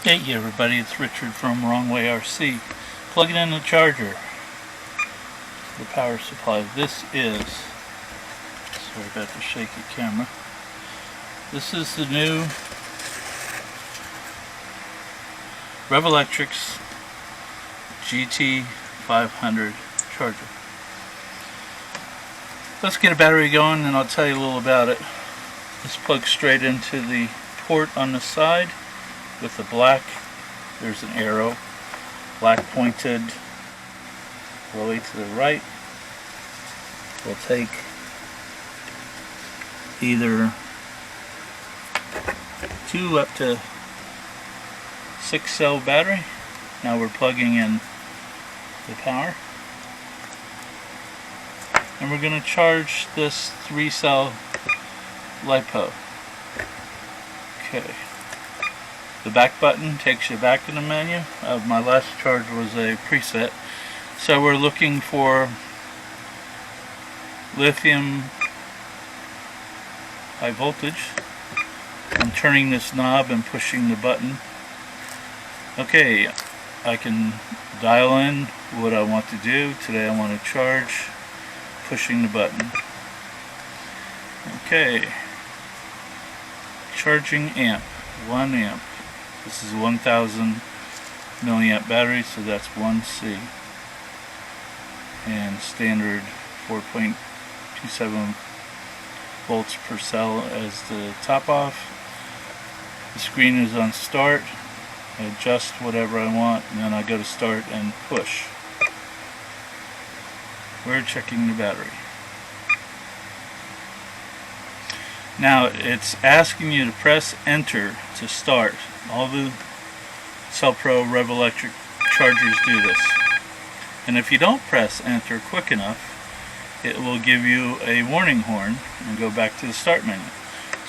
Hey everybody, it's Richard from WWRC. Plugging in the charger, the power supply. This is, sorry about the shaky camera, this is the new Revolectrix GT500 Charger. Let's get a battery going and I'll tell you a little about it. This plugs straight into the port on the side with the black, there's an arrow, black pointed all the way to the right. We'll take either 2 up to 6 cell battery. Now we're plugging in the power. And we're going to charge this 3 cell Lipo. Okay. The back button takes you back in the menu. My last charge was a preset. So we're looking for lithium high voltage. I'm turning this knob and pushing the button. Okay, I can dial in what I want to do. Today I want to charge, pushing the button. Okay, charging amp, 1 amp. This is a 1000 milliamp battery, so that's 1C. And standard 4.27 volts per cell as the top off. The screen is on start. I adjust whatever I want, and then I go to start and push. We're checking the battery. Now it's asking you to press enter to start. All the Cellpro Revolectrix chargers do this. And if you don't press enter quick enough, it will give you a warning horn and go back to the start menu.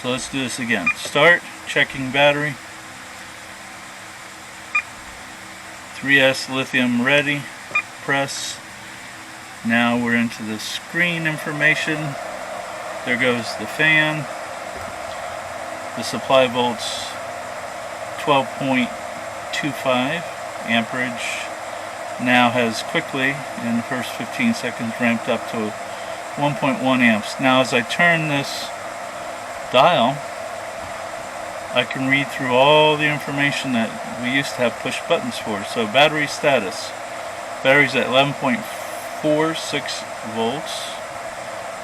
So let's do this again. Start, checking battery. 3S lithium ready. Press. Now we're into the screen information. There goes the fan. The supply volts 12.25 amperage. Now has quickly, in the first 15 seconds, ramped up to 1.1 amps. Now as I turn this dial, I can read through all the information that we used to have push buttons for. So battery status. Battery's at 11.46 volts.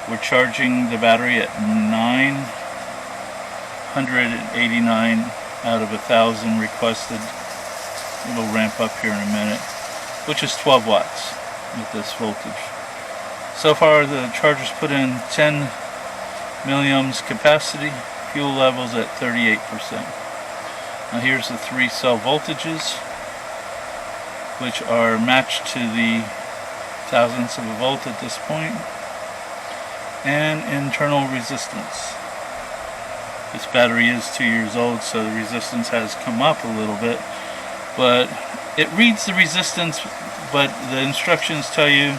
We're charging the battery at 989 out of 1,000 requested. It'll ramp up here in a minute, which is 12 watts with this voltage. So far the charger's put in 10 milliohms capacity, fuel levels at 38%. Now here's the 3 cell voltages, which are matched to the thousandths of a volt at this point, and internal resistance. This battery is 2 years old, so the resistance has come up a little bit, but it reads the resistance, but the instructions tell you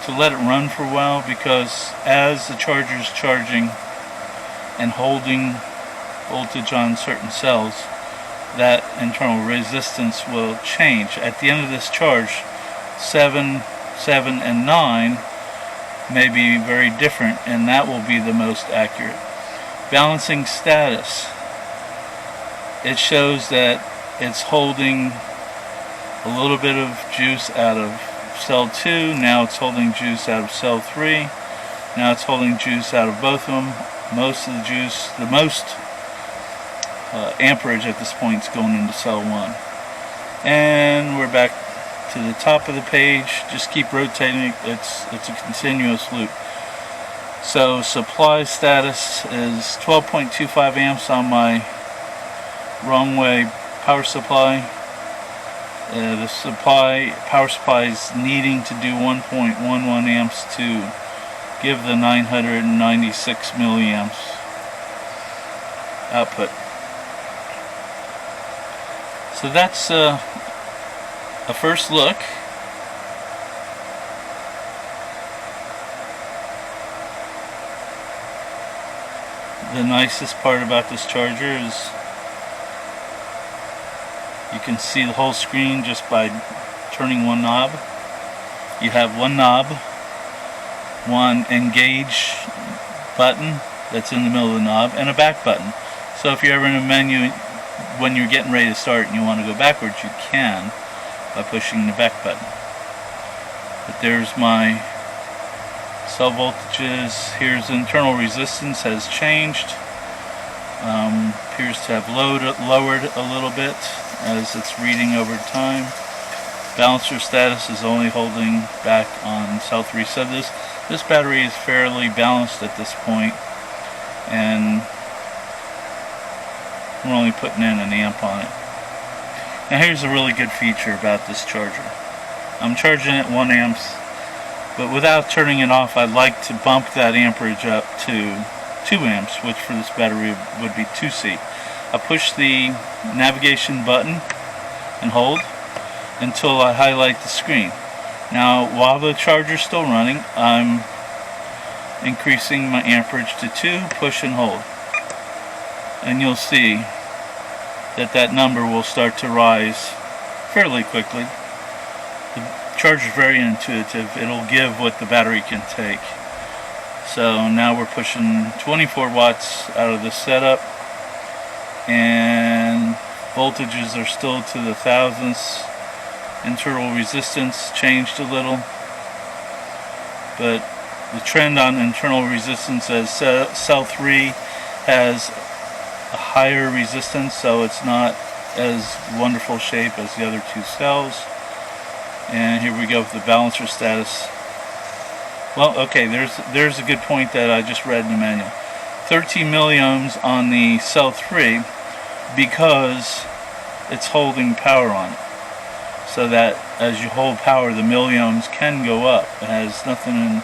to let it run for a while, because as the charger is charging and holding voltage on certain cells, that internal resistance will change. At the end of this charge, 7, 7, and 9 may be very different, and that will be the most accurate. Balancing status. It shows that it's holding a little bit of juice out of cell 2, now it's holding juice out of cell 3, now it's holding juice out of both of them. Most of the juice, the most amperage at this point is going into cell 1. And we're back to the top of the page. Just keep rotating. It's a continuous loop. So supply status is 12.25 amps on my wrong way power supply. The power supply is needing to do 1.11 amps to give the 996 milliamps output. So that's a first look. The nicest part about this charger is You can see the whole screen just by turning one knob. You have one knob, one engage button that's in the middle of the knob, and a back button. So if you're ever in a menu when you're getting ready to start and you want to go backwards, you can by pushing the back button. But there's my cell voltages. Here's the internal resistance has changed. Appears to have lowered a little bit as it's reading over time. Balancer status is only holding back on cell 3. So this battery is fairly balanced at this point, and we're only putting in an amp on it. Now here's a really good feature about this charger. I'm charging at 1 amps, but without turning it off, I'd like to bump that amperage up to 2 amps, which for this battery would be 2C. I push the navigation button and hold until I highlight the screen. Now while the charger is still running, I'm increasing my amperage to 2, push and hold. And you'll see that that number will start to rise fairly quickly. The charger is very intuitive. It'll give what the battery can take. So now we're pushing 24 watts out of the setup, and voltages are still to the thousandths. Internal resistance changed a little, but the trend on internal resistance as cell 3 has a higher resistance, so it's not as wonderful shape as the other two cells. And here we go with the balancer status. Well, okay, there's a good point that I just read in the manual. 13 milliohms on the cell 3 because it's holding power on it. So that as you hold power, the milliohms can go up. It has nothing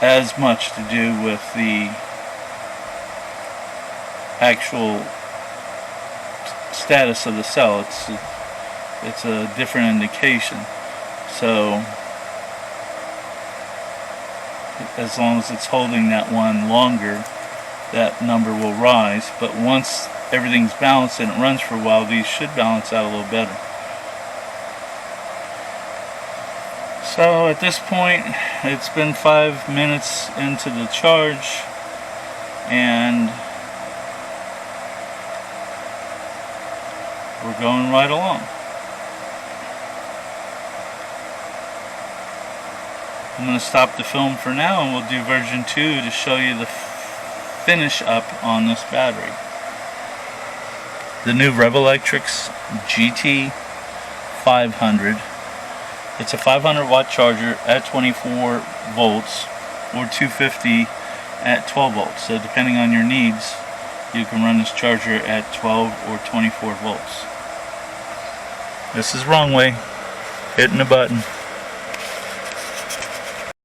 as much to do with the actual status of the cell. It's a different indication. So as long as it's holding that one longer, that number will rise. But once everything's balanced and it runs for a while, these should balance out a little better. So at this point, it's been 5 minutes into the charge, and we're going right along. I'm going to stop the film for now, and we'll do version 2 to show you the finish up on this battery. The new Revolectrix GT500. It's a 500 watt charger at 24 volts or 250 at 12 volts. So depending on your needs, you can run this charger at 12 or 24 volts. This is wrong way. Hitting the button.